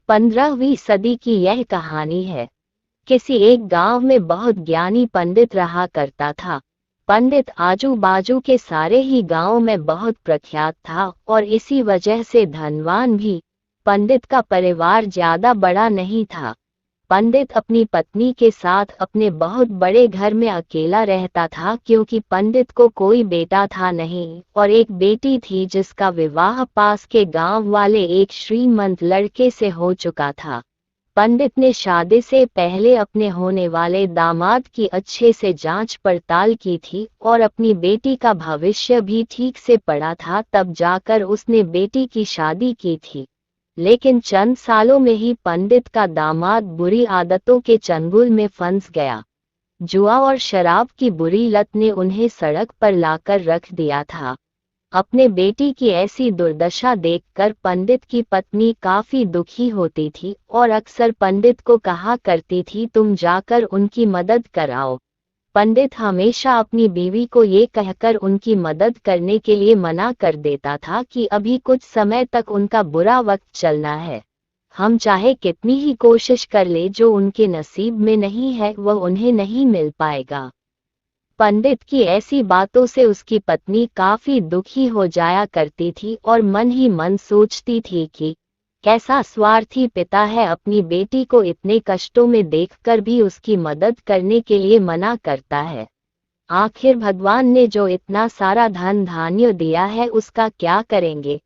15वीं सदी की यह कहानी है। किसी एक गांव में बहुत ज्ञानी पंडित रहा करता था। पंडित आजू बाजू के सारे ही गांव में बहुत प्रख्यात था और इसी वजह से धनवान भी। पंडित का परिवार ज्यादा बड़ा नहीं था। पंडित अपनी पत्नी के साथ अपने बहुत बड़े घर में अकेला रहता था क्योंकि पंडित को कोई बेटा था नहीं और एक बेटी थी जिसका विवाह पास के गांव वाले एक श्रीमंत लड़के से हो चुका था। पंडित ने शादी से पहले अपने होने वाले दामाद की अच्छे से जांच पड़ताल की थी और अपनी बेटी का भविष्य भी ठीक से पढ़ा था, तब जाकर उसने बेटी की शादी की थी। लेकिन चंद सालों में ही पंडित का दामाद बुरी आदतों के चंगुल में फंस गया। जुआ और शराब की बुरी लत ने उन्हें सड़क पर लाकर रख दिया था। अपने बेटी की ऐसी दुर्दशा देखकर पंडित की पत्नी काफी दुखी होती थी और अक्सर पंडित को कहा करती थी, तुम जाकर उनकी मदद कराओ। पंडित हमेशा अपनी बीवी को ये कहकर उनकी मदद करने के लिए मना कर देता था कि अभी कुछ समय तक उनका बुरा वक्त चलना है। हम चाहे कितनी ही कोशिश कर ले, जो उनके नसीब में नहीं है वह उन्हें नहीं मिल पाएगा। पंडित की ऐसी बातों से उसकी पत्नी काफी दुखी हो जाया करती थी और मन ही मन सोचती थी कि कैसा स्वार्थी पिता है, अपनी बेटी को इतने कष्टों में देखकर भी उसकी मदद करने के लिए मना करता है। आखिर भगवान ने जो इतना सारा धन धान्य दिया है उसका क्या करेंगे?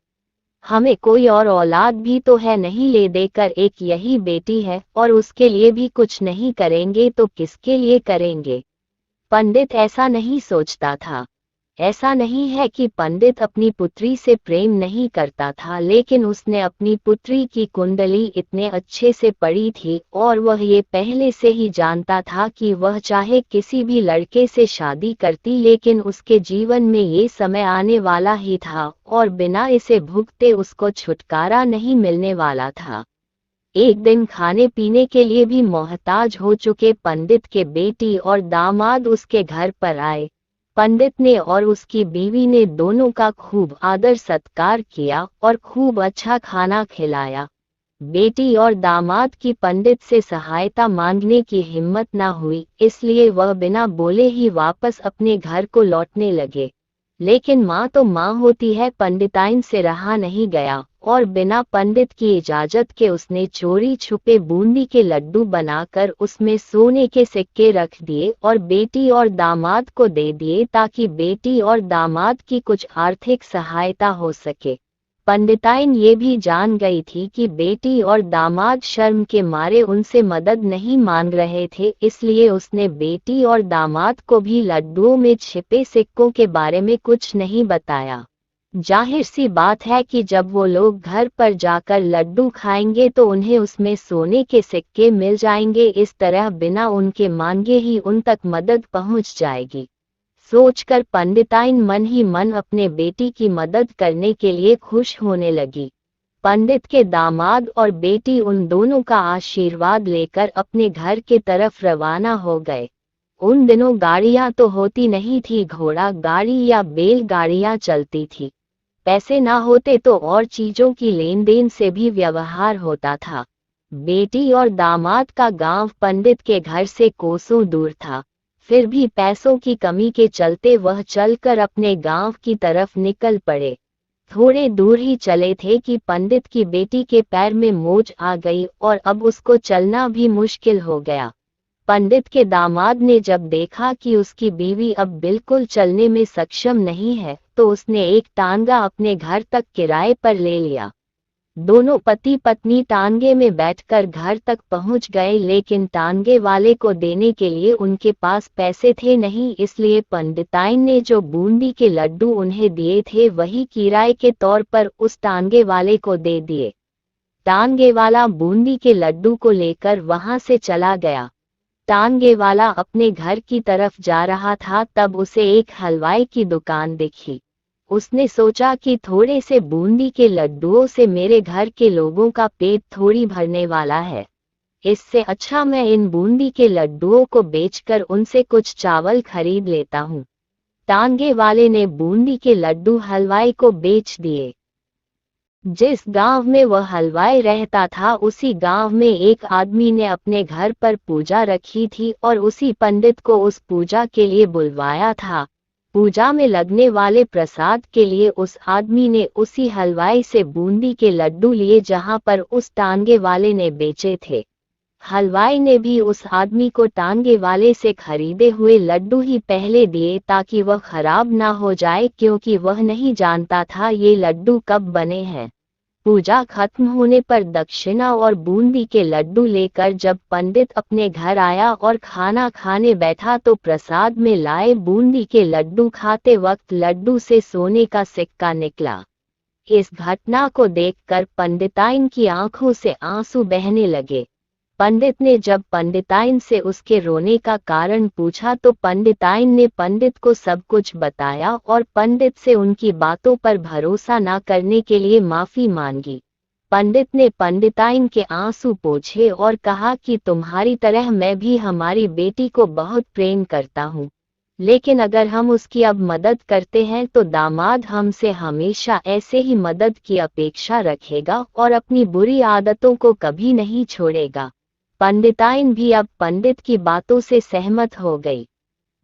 हमें कोई और औलाद भी तो है नहीं, ले देकर एक यही बेटी है और उसके लिए भी कुछ नहीं करेंगे तो किसके लिए करेंगे? पंडित ऐसा नहीं सोचता था। ऐसा नहीं है कि पंडित अपनी पुत्री से प्रेम नहीं करता था, लेकिन उसने अपनी पुत्री की कुंडली इतने अच्छे से पढ़ी थी और वह ये पहले से ही जानता था कि वह चाहे किसी भी लड़के से शादी करती, लेकिन उसके जीवन में ये समय आने वाला ही था और बिना इसे भुगते उसको छुटकारा नहीं मिलने वाला था। एक दिन खाने पीने के लिए भी मोहताज हो चुके पंडित के बेटी और दामाद उसके घर पर आए। पंडित ने और उसकी बीवी ने दोनों का खूब आदर सत्कार किया और खूब अच्छा खाना खिलाया। बेटी और दामाद की पंडित से सहायता मांगने की हिम्मत न हुई, इसलिए वह बिना बोले ही वापस अपने घर को लौटने लगे। लेकिन माँ तो माँ होती है, पंडिताइन से रहा नहीं गया और बिना पंडित की इजाजत के उसने चोरी छुपे बूंदी के लड्डू बनाकर उसमें सोने के सिक्के रख दिए और बेटी और दामाद को दे दिए ताकि बेटी और दामाद की कुछ आर्थिक सहायता हो सके। पंडिताइन ये भी जान गई थी कि बेटी और दामाद शर्म के मारे उनसे मदद नहीं मांग रहे थे, इसलिए उसने बेटी और दामाद को भी लड्डुओं में छिपे सिक्कों के बारे में कुछ नहीं बताया। जाहिर सी बात है कि जब वो लोग घर पर जाकर लड्डू खाएंगे तो उन्हें उसमें सोने के सिक्के मिल जाएंगे, इस तरह बिना उनके मांगे ही उन तक मदद पहुंच जाएगी। सोचकर पंडिताइन मन ही मन अपने बेटी की मदद करने के लिए खुश होने लगी। पंडित के दामाद और बेटी उन दोनों का आशीर्वाद लेकर अपने घर के तरफ रवाना हो गए। उन दिनों गाड़ियां तो होती नहीं थी, घोड़ा गाड़ी या बैल गाड़ियां चलती थी। पैसे ना होते तो और चीजों की लेन देन से भी व्यवहार होता था। बेटी और दामाद का गांव पंडित के घर से कोसों दूर था, फिर भी पैसों की कमी के चलते वह चलकर अपने गांव की तरफ निकल पड़े। थोड़े दूर ही चले थे कि पंडित की बेटी के पैर में मोच आ गई और अब उसको चलना भी मुश्किल हो गया। पंडित के दामाद ने जब देखा कि उसकी बीवी अब बिल्कुल चलने में सक्षम नहीं है, तो उसने एक टांगा अपने घर तक किराए पर ले लिया। दोनों पति पत्नी टांगे में बैठकर घर तक पहुंच गए, लेकिन टांगे वाले को देने के लिए उनके पास पैसे थे नहीं, इसलिए पंडिताइन ने जो बूंदी के लड्डू उन्हें दिए थे वही किराए के तौर पर उस टांगे वाले को दे दिए। टांगे वाला बूंदी के लड्डू को लेकर वहां से चला गया। टांगे वाला अपने घर की तरफ जा रहा था, तब उसे एक हलवाई की दुकान दिखी। उसने सोचा कि थोड़े से बूंदी के लड्डुओं से मेरे घर के लोगों का पेट थोड़ी भरने वाला है। इससे अच्छा मैं इन बूंदी के लड्डुओं को बेचकर उनसे कुछ चावल खरीद लेता हूँ। टांगे वाले ने बूंदी के लड्डू हलवाई को बेच दिए। जिस गांव में वह हलवाई रहता था उसी गांव में एक आदमी ने अपने घर पर पूजा रखी थी और उसी पंडित को उस पूजा के लिए बुलवाया था। पूजा में लगने वाले प्रसाद के लिए उस आदमी ने उसी हलवाई से बूंदी के लड्डू लिए जहां पर उस टांगे वाले ने बेचे थे। हलवाई ने भी उस आदमी को टांगे वाले से खरीदे हुए लड्डू ही पहले दिए ताकि वह खराब ना हो जाए, क्योंकि वह नहीं जानता था ये लड्डू कब बने हैं। पूजा खत्म होने पर दक्षिणा और बूंदी के लड्डू लेकर जब पंडित अपने घर आया और खाना खाने बैठा तो प्रसाद में लाए बूंदी के लड्डू खाते वक्त लड्डू से सोने का सिक्का निकला। इस घटना को देखकर पंडिताइन की आंखों से आंसू बहने लगे। पंडित ने जब पंडिताइन से उसके रोने का कारण पूछा तो पंडिताइन ने पंडित को सब कुछ बताया और पंडित से उनकी बातों पर भरोसा न करने के लिए माफी मांगी। पंडित ने पंडिताइन के आंसू पोंछे और कहा कि तुम्हारी तरह मैं भी हमारी बेटी को बहुत प्रेम करता हूँ, लेकिन अगर हम उसकी अब मदद करते हैं तो दामाद हमसे हमेशा ऐसे ही मदद की अपेक्षा रखेगा और अपनी बुरी आदतों को कभी नहीं छोड़ेगा। पंडिताइन भी अब पंडित की बातों से सहमत हो गई।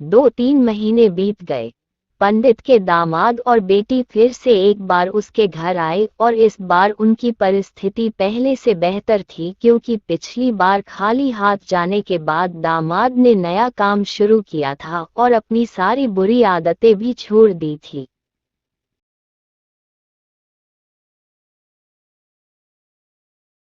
2-3 महीने बीत गए। पंडित के दामाद और बेटी फिर से एक बार उसके घर आए और इस बार उनकी परिस्थिति पहले से बेहतर थी, क्योंकि पिछली बार खाली हाथ जाने के बाद दामाद ने नया काम शुरू किया था और अपनी सारी बुरी आदतें भी छोड़ दी थी।